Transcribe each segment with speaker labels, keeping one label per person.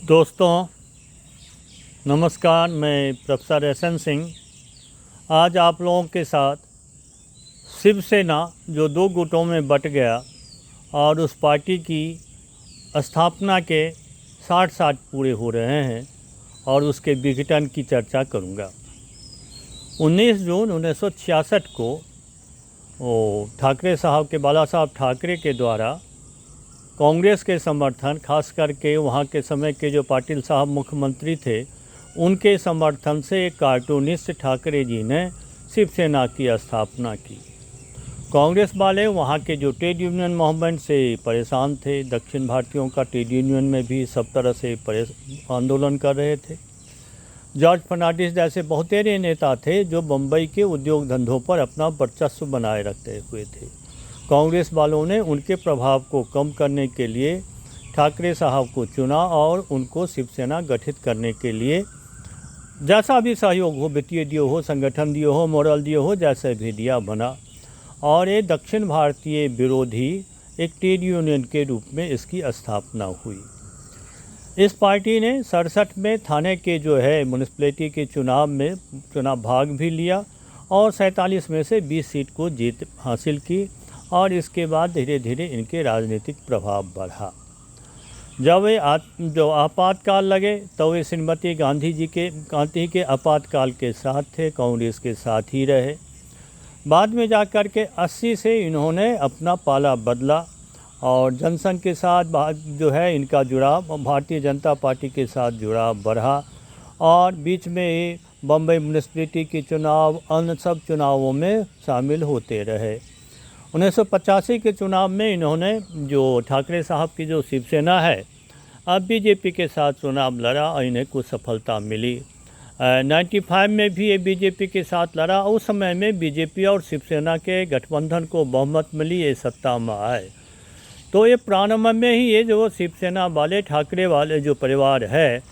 Speaker 1: दोस्तों नमस्कार, मैं प्रोफेसर एस.एन. सिंह आज आप लोगों के साथ शिवसेना जो दो गुटों में बट गया और उस पार्टी की स्थापना के 60 साल पूरे हो रहे हैं और उसके विघटन की चर्चा करूंगा। 19 जून 1966 को ठाकरे साहब के बाला साहब ठाकरे के द्वारा कांग्रेस के समर्थन, खास करके वहाँ के समय के जो पाटिल साहब मुख्यमंत्री थे, उनके समर्थन से एक कार्टूनिस्ट ठाकरे जी ने शिवसेना की स्थापना की। कांग्रेस वाले वहाँ के जो ट्रेड यूनियन मूवमेंट से परेशान थे, दक्षिण भारतीयों का ट्रेड यूनियन में भी सब तरह से आंदोलन कर रहे थे। जॉर्ज फर्नांडिस जैसे बहुतेरे नेता थे जो बम्बई के उद्योग धंधों पर अपना वर्चस्व बनाए रखते हुए थे। कांग्रेस वालों ने उनके प्रभाव को कम करने के लिए ठाकरे साहब को चुना और उनको शिवसेना गठित करने के लिए जैसा भी सहयोग हो, वित्तीय दियो हो, संगठन दियो हो, मॉरल दियो हो, जैसे भी दिया बना और ये दक्षिण भारतीय विरोधी एक ट्रेड यूनियन के रूप में इसकी स्थापना हुई। इस पार्टी ने 67 में थाने के जो है म्यूनिसिपैलिटी के चुनाव भाग भी लिया और 47 में से 20 सीट को जीत हासिल की और इसके बाद धीरे धीरे इनके राजनीतिक प्रभाव बढ़ा। जब जो आपातकाल लगे तो वे श्रीमती गांधी के आपातकाल के साथ थे, कांग्रेस के साथ ही रहे। बाद में जाकर के 80 से इन्होंने अपना पाला बदला और जनसंघ के साथ जो है इनका जुड़ाव, भारतीय जनता पार्टी के साथ जुड़ाव बढ़ा और बीच में बम्बई म्यूनिसिपैलिटी के चुनाव, अन्य सब चुनावों में शामिल होते रहे। 1985 के चुनाव में इन्होंने जो ठाकरे साहब की जो शिवसेना है, अब बीजेपी के साथ चुनाव लड़ा और इन्हें कुछ सफलता मिली। 95 में भी ये बीजेपी के साथ लड़ा। उस समय में बीजेपी और शिवसेना के गठबंधन को बहुमत मिली, ये सत्ता में आए। तो ये प्रारंभ में ही ये जो शिवसेना वाले ठाकरे वाले जो परिवार है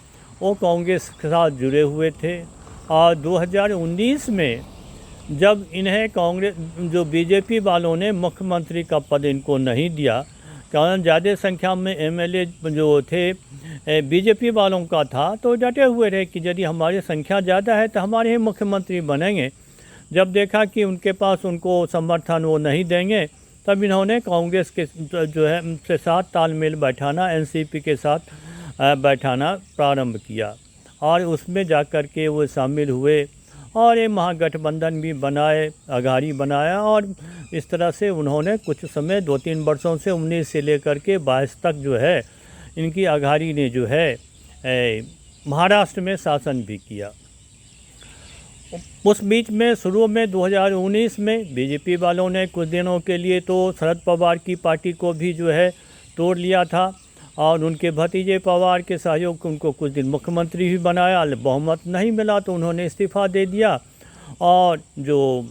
Speaker 1: वो कांग्रेस के साथ जुड़े हुए थे और 2019 में जब इन्हें कांग्रेस जो बीजेपी वालों ने मुख्यमंत्री का पद इनको नहीं दिया, कारण ज़्यादा संख्या में एमएलए जो थे बीजेपी वालों का था, तो डटे हुए रहे कि यदि हमारी संख्या ज़्यादा है तो हमारे ही मुख्यमंत्री बनेंगे। जब देखा कि उनके पास उनको समर्थन वो नहीं देंगे, तब इन्होंने कांग्रेस के जो है से साथ तालमेल बैठाना, एनसीपी के साथ बैठाना प्रारंभ किया और उसमें जाकर के वो शामिल हुए और ये महागठबंधन भी बनाए, अघाड़ी बनाया और इस तरह से उन्होंने कुछ समय 2-3 वर्षों से 19 से लेकर के 22 तक जो है इनकी अघाड़ी ने जो है महाराष्ट्र में शासन भी किया। उस बीच में शुरू में 2019 में बीजेपी वालों ने कुछ दिनों के लिए तो शरद पवार की पार्टी को भी जो है तोड़ लिया था और उनके भतीजे पवार के सहयोग को उनको कुछ दिन मुख्यमंत्री भी बनाया। बहुमत नहीं मिला तो उन्होंने इस्तीफा दे दिया और जो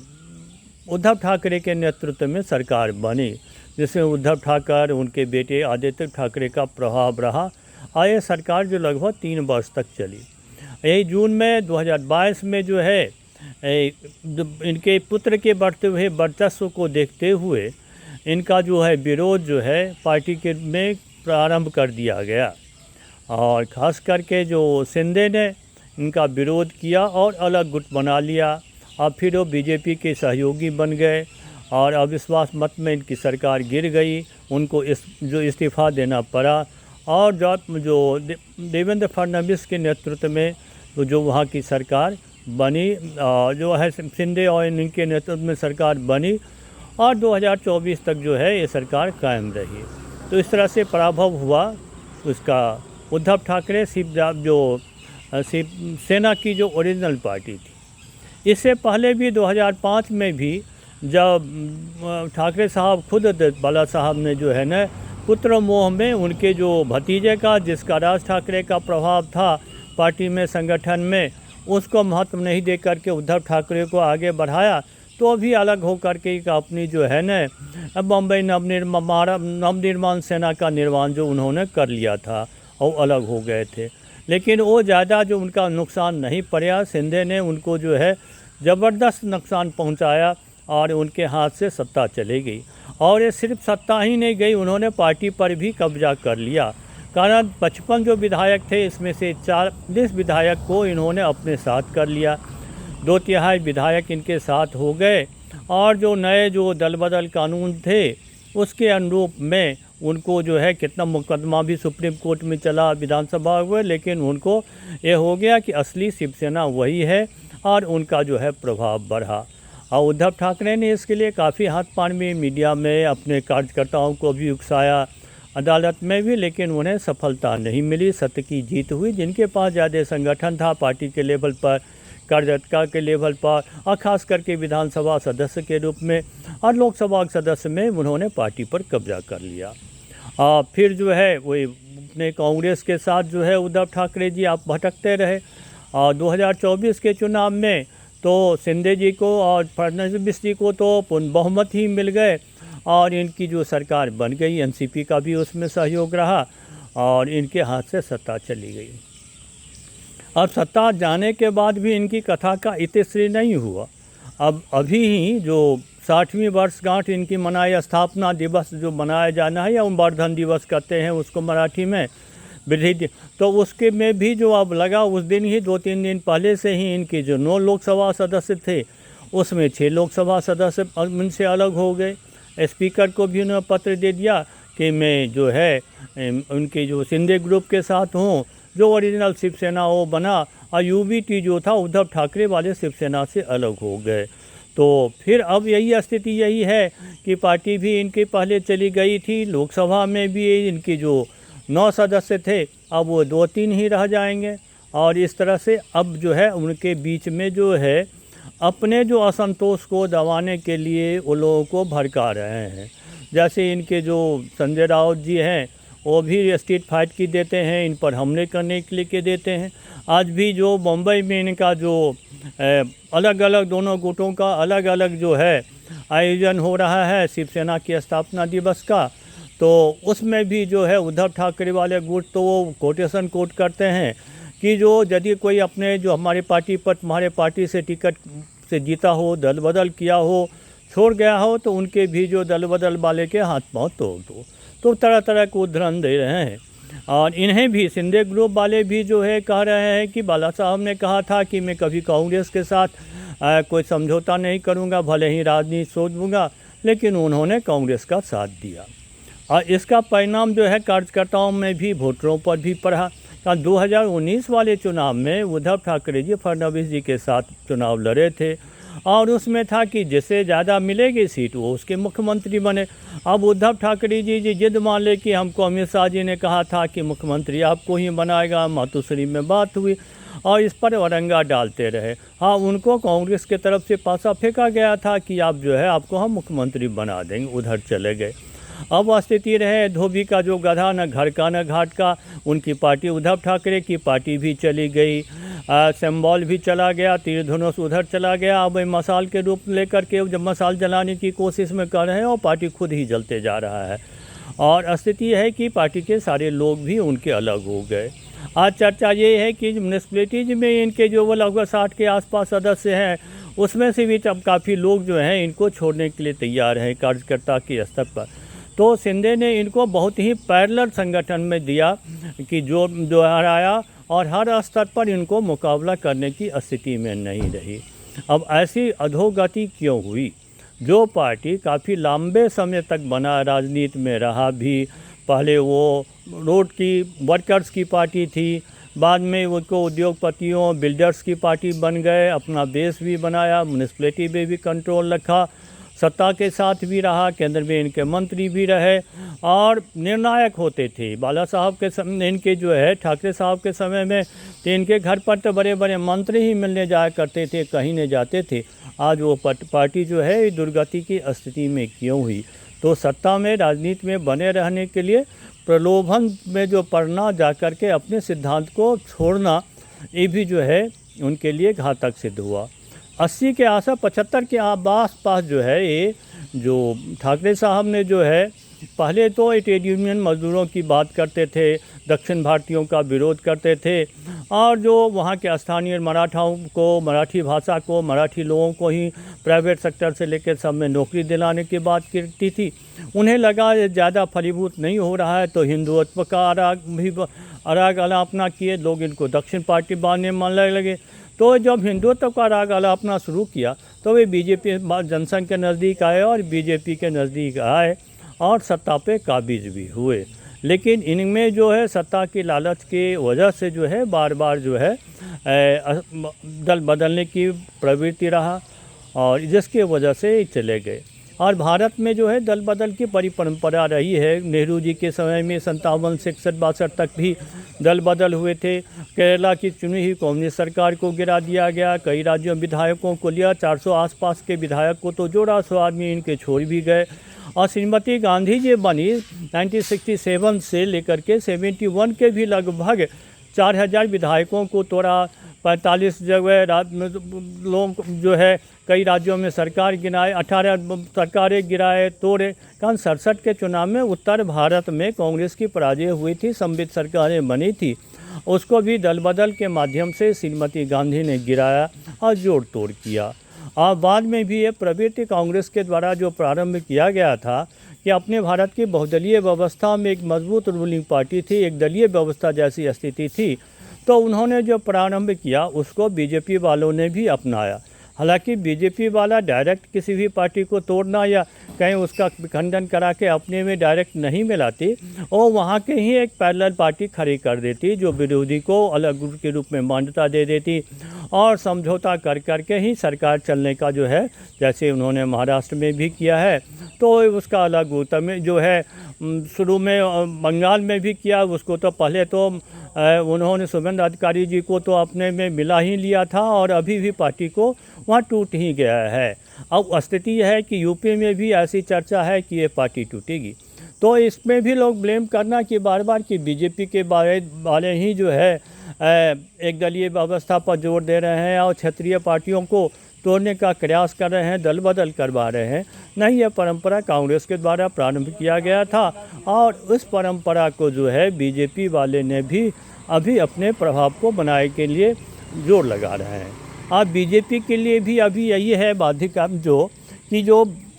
Speaker 1: उद्धव ठाकरे के नेतृत्व में सरकार बनी, जिसमें उद्धव ठाकरे, उनके बेटे आदित्य ठाकरे का प्रभाव रहा और ये सरकार जो लगभग 3 वर्ष तक चली। यही जून में 2022 में जो है इनके पुत्र के बढ़ते हुए वर्चस्व को देखते हुए इनका जो है विरोध जो है पार्टी के में प्रारंभ कर दिया गया और ख़ास करके जो शिंदे ने इनका विरोध किया और अलग गुट बना लिया और फिर वो बीजेपी के सहयोगी बन गए और अविश्वास मत में इनकी सरकार गिर गई, उनको जो इस्तीफ़ा देना पड़ा और जो देवेंद्र फडणवीस के नेतृत्व में जो वहाँ की सरकार बनी, जो है शिंदे और इनके नेतृत्व में सरकार बनी और 2024 तक जो है ये सरकार कायम रही। तो इस तरह से पराभव हुआ उसका। उद्धव ठाकरे शिवसेना की जो ओरिजिनल पार्टी थी। इससे पहले भी 2005 में भी जब ठाकरे साहब खुद बाला साहब ने जो है ना पुत्र मोह में उनके जो भतीजे का, जिसका राज ठाकरे का प्रभाव था पार्टी में, संगठन में, उसको महत्व नहीं दे करके उद्धव ठाकरे को आगे बढ़ाया, तो भी अलग हो करके अपनी जो है ना बम्बई नवनिर्माण सेना का निर्माण जो उन्होंने कर लिया था और अलग हो गए थे। लेकिन वो ज़्यादा जो उनका नुकसान नहीं पड़ा, शिंदे ने उनको जो है ज़बरदस्त नुकसान पहुंचाया और उनके हाथ से सत्ता चली गई। और ये सिर्फ सत्ता ही नहीं गई, उन्होंने पार्टी पर भी कब्जा कर लिया। कारण 55 जो विधायक थे इसमें से 40 विधायक को इन्होंने अपने साथ कर लिया, 2/3 विधायक इनके साथ हो गए और जो नए जो दल बदल कानून थे उसके अनुरूप में उनको जो है कितना मुकदमा भी सुप्रीम कोर्ट में चला, विधानसभा हुए, लेकिन उनको ये हो गया कि असली शिवसेना वही है और उनका जो है प्रभाव बढ़ा। और उद्धव ठाकरे ने इसके लिए काफ़ी हाथ पान में मीडिया में अपने कार्यकर्ताओं को भी उकसाया, अदालत में भी, लेकिन उन्हें सफलता नहीं मिली। सत्य की जीत हुई। जिनके पास ज़्यादा संगठन था पार्टी के लेवल पर, कार्यकर्ता के लेवल पर और ख़ास करके विधानसभा सदस्य के रूप में और लोकसभा सदस्य में उन्होंने पार्टी पर कब्जा कर लिया। फिर जो है वही अपने कांग्रेस के साथ जो है उद्धव ठाकरे जी आप भटकते रहे। और 2024 के चुनाव में तो शिंदे जी को और फडणवीस जी को तो पूर्ण बहुमत ही मिल गए और इनकी जो सरकार बन गई, एनसीपी का भी उसमें सहयोग रहा और इनके हाथ से सत्ता चली गई। अब सत्ता जाने के बाद भी इनकी कथा का इतिश्री नहीं हुआ। अब अभी ही जो 60वीं वर्षगांठ इनकी मनाई, स्थापना दिवस जो मनाया जाना है या वर्धन दिवस कहते हैं उसको मराठी में, वृद्धि, तो उसके में भी जो अब लगा उस दिन ही 2-3 दिन पहले से ही इनके जो 9 लोकसभा सदस्य थे उसमें 6 लोकसभा सदस्य उनसे अलग हो गए। स्पीकर को भी उन्होंने पत्र दे दिया कि मैं जो है उनके जो शिंदे ग्रुप के साथ हूँ, जो ओरिजिनल शिवसेना वो बना और यूबीटी जो था उद्धव ठाकरे वाले शिवसेना से अलग हो गए। तो फिर अब यही स्थिति यही है कि पार्टी भी इनके पहले चली गई थी, लोकसभा में भी इनके जो 9 सदस्य थे अब वो 2-3 ही रह जाएंगे और इस तरह से अब जो है उनके बीच में जो है अपने जो असंतोष को दबाने के लिए वो लोगों को भड़का रहे हैं। जैसे इनके जो संजय राउत जी हैं वो भी स्ट्रीट फाइट की देते हैं, इन पर हमले करने के लिए के देते हैं। आज भी जो मुंबई में इनका जो अलग अलग दोनों गुटों का अलग अलग जो है आयोजन हो रहा है शिवसेना की स्थापना दिवस का, तो उसमें भी जो है उद्धव ठाकरे वाले गुट तो वो कोटेशन कोट करते हैं कि जो यदि कोई अपने जो हमारे पार्टी पर तुम्हारे पार्टी से टिकट से जीता हो, दल बदल किया हो, छोड़ गया हो, तो उनके भी जो दल बदल वाले के हाथ पांव तोड़ दो। तो तरह तरह को उदाहरण दे रहे हैं। और इन्हें भी शिंदे ग्रुप वाले भी जो है कह रहे हैं कि बाला साहब ने कहा था कि मैं कभी कांग्रेस के साथ कोई समझौता नहीं करूंगा, भले ही राजनीति सोच दूंगा, लेकिन उन्होंने कांग्रेस का साथ दिया। और इसका परिणाम जो है कार्यकर्ताओं में भी, वोटरों पर भी पड़ा। 2019 वाले चुनाव में उद्धव ठाकरे जी फडणवीस जी के साथ चुनाव लड़े थे और उसमें था कि जिसे ज़्यादा मिलेगी सीट वो उसके मुख्यमंत्री बने। अब उद्धव ठाकरे जी जिद मान ले कि हमको अमित शाह जी ने कहा था कि मुख्यमंत्री आपको ही बनाएगा, मातोश्री में बात हुई और इस पर औरंगा डालते रहे। हाँ, उनको कांग्रेस के तरफ से पासा फेंका गया था कि आप जो है आपको हम मुख्यमंत्री बना देंगे, उधर चले गए। अब स्थिति रहे धोबी का जो गधा, न घर का न घाट का, उनकी पार्टी उद्धव ठाकरे की पार्टी भी चली गई, सिंबल भी चला गया, तीर धनुष उधर चला गया। अब मसाल के रूप लेकर के जब मसाल जलाने की कोशिश में कर रहे हैं और पार्टी खुद ही जलते जा रहा है। और स्थिति है कि पार्टी के सारे लोग भी उनके अलग हो गए। आज चर्चा ये है कि म्यूनिसिपैलिटीज में इनके जो वो लगभग 60 के आसपास सदस्य हैं उसमें से भी अब काफ़ी लोग जो हैं इनको छोड़ने के लिए तैयार हैं कार्यकर्ता के स्तर पर। तो शिंदे ने इनको बहुत ही पैरेलल संगठन में दिया कि जो दोहराया और हर स्तर पर इनको मुकाबला करने की स्थिति में नहीं रही। अब ऐसी अधोगति क्यों हुई? जो पार्टी काफ़ी लंबे समय तक बना राजनीति में रहा भी, पहले वो रोड की वर्कर्स की पार्टी थी, बाद में उनको उद्योगपतियों बिल्डर्स की पार्टी बन गए, अपना बेस भी बनाया, म्यूनिसिपैलिटी में भी कंट्रोल रखा, सत्ता के साथ भी रहा, केंद्र में इनके मंत्री भी रहे और निर्णायक होते थे। बाला साहब के समय, इनके जो है ठाकरे साहब के समय में तो इनके घर पर तो बड़े बड़े मंत्री ही मिलने जाया करते थे, कहीं नहीं जाते थे। आज वो पार्टी जो है दुर्गति की स्थिति में क्यों हुई? तो सत्ता में राजनीति में बने रहने के लिए प्रलोभन में जो पड़ना, जा कर के अपने सिद्धांत को छोड़ना, ये भी जो है उनके लिए घातक सिद्ध हुआ। 80 के आसपास 75 के आस पास जो है ये जो ठाकरे साहब ने जो है पहले तो ट्रेड यूनियन मजदूरों की बात करते थे, दक्षिण भारतीयों का विरोध करते थे और जो वहाँ के स्थानीय मराठाओं को, मराठी भाषा को, मराठी लोगों को ही प्राइवेट सेक्टर से लेकर सब में नौकरी दिलाने की बात करती थी। उन्हें लगा ये ज़्यादा फलीभूत नहीं हो रहा है तो हिंदुत्व का राग अलापना किए, लोग इनको दक्षिण पार्टी मानने मानने लगे। तो जब हिंदुत्व का राग अलापना शुरू किया तो वे बीजेपी जनसंघ के नज़दीक आए और बीजेपी के नज़दीक आए और सत्ता पे काबिज भी हुए। लेकिन इनमें जो है सत्ता की लालच की वजह से जो है बार बार जो है दल बदलने की प्रवृत्ति रहा और जिसके वजह से चले गए। और भारत में जो है दल बदल की बड़ी परंपरा रही है। नेहरू जी के समय में 57 से 61-62 तक भी दल बदल हुए थे। केरला की चुनी हुई कांग्रेस सरकार को गिरा दिया गया, कई राज्यों में विधायकों को लिया, 400 आसपास के विधायक को तो जोड़ा, 100 आदमी इनके छोड़ भी गए। और श्रीमती गांधी जी बनी 1967 से लेकर के 71 के भी लगभग 4000 विधायकों को तोड़ा, 45 जगह लोग जो है कई राज्यों में सरकार गिराए, 18 सरकारें गिराए तोड़े। कारण 67 के चुनाव में उत्तर भारत में कांग्रेस की पराजय हुई थी, संवित सरकारें बनी थी, उसको भी दल बदल के माध्यम से श्रीमती गांधी ने गिराया और जोड़ तोड़ किया। और बाद में भी ये प्रवृत्ति कांग्रेस के द्वारा जो प्रारंभ किया गया था कि अपने भारत की बहुदलीय व्यवस्था में एक मजबूत रूलिंग पार्टी थी, एक दलीय व्यवस्था जैसी स्थिति थी, तो उन्होंने जो प्रारंभ किया उसको बीजेपी वालों ने भी अपनाया। हालांकि बीजेपी वाला डायरेक्ट किसी भी पार्टी को तोड़ना या कहीं उसका खंडन करा के अपने में डायरेक्ट नहीं मिलाती और वहाँ के ही एक पैरेलल पार्टी खड़ी कर देती जो विरोधी को अलग ग्रुप के रूप में मान्यता दे देती और समझौता कर करके ही सरकार चलने का जो है, जैसे उन्होंने महाराष्ट्र में भी किया है तो उसका अलग उत्तर में जो है शुरू में बंगाल में भी किया। उसको तो पहले तो उन्होंने शुभेंदु अधिकारी जी को तो अपने में मिला ही लिया था और अभी भी पार्टी को वहाँ टूट ही गया है। अब स्थिति यह है कि यूपी में भी ऐसी चर्चा है कि ये पार्टी टूटेगी, तो इसमें भी लोग ब्लेम करना कि बार बार कि बीजेपी के वाले ही जो है एक दलीय व्यवस्था पर जोर दे रहे हैं और क्षेत्रीय पार्टियों को तोड़ने का प्रयास कर रहे हैं, दल बदल करवा रहे हैं। नहीं, यह परंपरा कांग्रेस के द्वारा प्रारंभ किया गया था और उस परंपरा को जो है बीजेपी वाले ने भी अभी अपने प्रभाव को बनाने के लिए जोर लगा रहे हैं। अब बीजेपी के लिए भी अभी यही है बाध्यता जो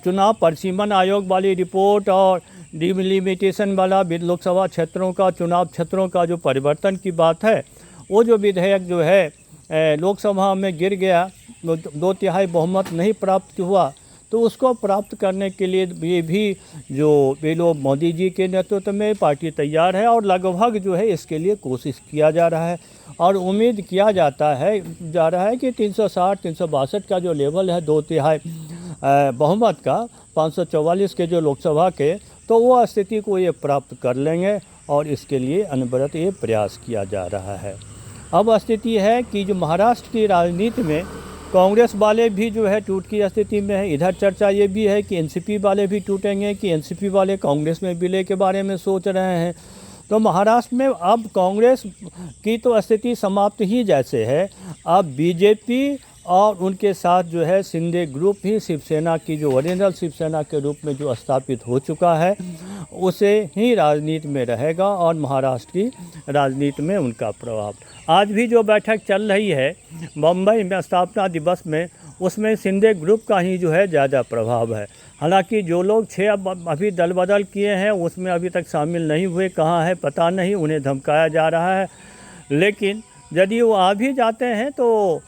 Speaker 1: चुनाव परिसीमन आयोग वाली रिपोर्ट और डिलिमिटेशन वाला लोकसभा क्षेत्रों का चुनाव क्षेत्रों का जो परिवर्तन की बात है, वो जो विधेयक जो है लोकसभा में गिर गया, 2/3 बहुमत नहीं प्राप्त हुआ, तो उसको प्राप्त करने के लिए ये भी जो वे लोग मोदी जी के नेतृत्व में पार्टी तैयार है और लगभग जो है इसके लिए कोशिश किया जा रहा है और उम्मीद किया जा रहा है कि 360-362 का जो लेवल है 2/3 बहुमत का 544 के जो लोकसभा के, तो वो स्थिति को ये प्राप्त कर लेंगे और इसके लिए अनवरत ये प्रयास किया जा रहा है। अब स्थिति है कि जो महाराष्ट्र की राजनीति में कांग्रेस वाले भी जो है टूट की स्थिति में है। इधर चर्चा ये भी है कि एनसीपी वाले भी टूटेंगे, कि एनसीपी वाले कांग्रेस में विलय के बारे में सोच रहे हैं। तो महाराष्ट्र में अब कांग्रेस की तो स्थिति समाप्त ही जैसे है। अब बीजेपी और उनके साथ जो है शिंदे ग्रुप ही शिवसेना की जो ओरिजिनल शिवसेना के रूप में जो स्थापित हो चुका है उसे ही राजनीति में रहेगा और महाराष्ट्र की राजनीति में उनका प्रभाव। आज भी जो बैठक चल रही है मुंबई में स्थापना दिवस में, उसमें शिंदे ग्रुप का ही जो है ज़्यादा प्रभाव है। हालांकि जो लोग 6 अभी दल बदल किए हैं उसमें अभी तक शामिल नहीं हुए, कहाँ है पता नहीं, उन्हें धमकाया जा रहा है। लेकिन यदि वो आ भी जाते हैं तो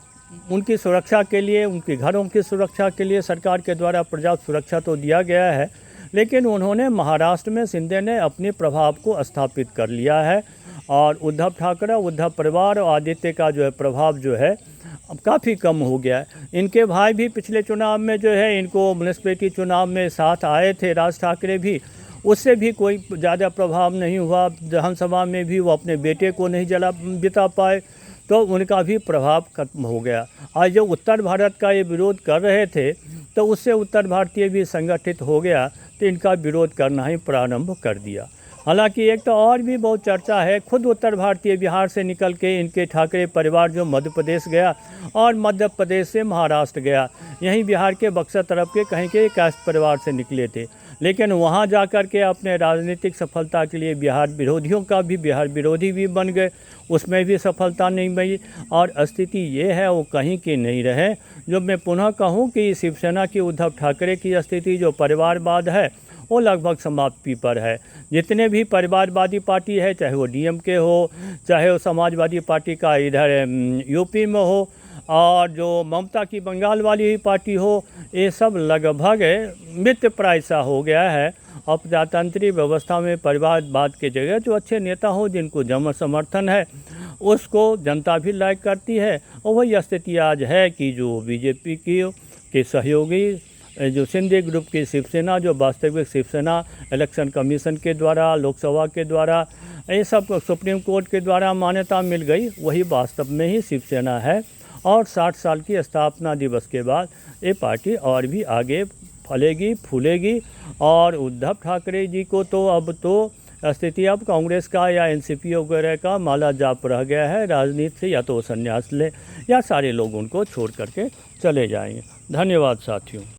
Speaker 1: उनकी सुरक्षा के लिए, उनके घरों की सुरक्षा के लिए सरकार के द्वारा पर्याप्त सुरक्षा तो दिया गया है, लेकिन उन्होंने महाराष्ट्र में शिंदे ने अपने प्रभाव को स्थापित कर लिया है और उद्धव ठाकरे, उद्धव परिवार और आदित्य का जो है प्रभाव जो है अब काफ़ी कम हो गया है। इनके भाई भी पिछले चुनाव में जो है इनको म्यूनिसिपैलिटी चुनाव में साथ आए थे, राज ठाकरे भी, उससे भी कोई ज़्यादा प्रभाव नहीं हुआ। विधानसभा में भी वो अपने बेटे को नहीं जिता पाए, तो उनका भी प्रभाव खत्म हो गया। आज जो उत्तर भारत का ये विरोध कर रहे थे तो उससे उत्तर भारतीय भी संगठित हो गया, तो इनका विरोध करना ही प्रारंभ कर दिया। हालांकि एक तो और भी बहुत चर्चा है, खुद उत्तर भारतीय बिहार से निकल के इनके ठाकरे परिवार जो मध्य प्रदेश गया और मध्य प्रदेश से महाराष्ट्र गया, यहीं बिहार के बक्सर तरफ के कहीं के कास्ट परिवार से निकले थे। लेकिन वहाँ जा कर के अपने राजनीतिक सफलता के लिए बिहार विरोधी भी बन गए, उसमें भी सफलता नहीं मिली। और स्थिति ये है वो कहीं की नहीं रहे। जो मैं पुनः कहूँ कि शिवसेना की उद्धव ठाकरे की स्थिति जो परिवारवाद है वो लगभग समाप्ति पर है। जितने भी परिवारवादी पार्टी है, चाहे वो डीएमके हो, चाहे वो समाजवादी पार्टी का इधर यूपी में हो, और जो ममता की बंगाल वाली ही पार्टी हो, ये सब लगभग मृतप्राय सा हो गया है। अब प्रजातांत्रिक व्यवस्था में परिवारवाद के जगह जो अच्छे नेता हो, जिनको जन समर्थन है, उसको जनता भी लाइक करती है। और वही स्थिति आज है कि जो बीजेपी के सहयोगी जो शिंदे ग्रुप की शिवसेना, जो वास्तविक शिवसेना इलेक्शन कमीशन के द्वारा, लोकसभा के द्वारा, ये सब सुप्रीम कोर्ट के द्वारा मान्यता मिल गई, वही वास्तव में ही शिवसेना है। और 60 साल की स्थापना दिवस के बाद ये पार्टी और भी आगे फलेगी फूलेगी। और उद्धव ठाकरे जी को तो अब तो स्थिति अब कांग्रेस का या एनसीपी वगैरह का माला जाप रह गया है। राजनीति से या तो संन्यास ले या सारे लोग उनको छोड़ करके चले जाएंगे। धन्यवाद साथियों।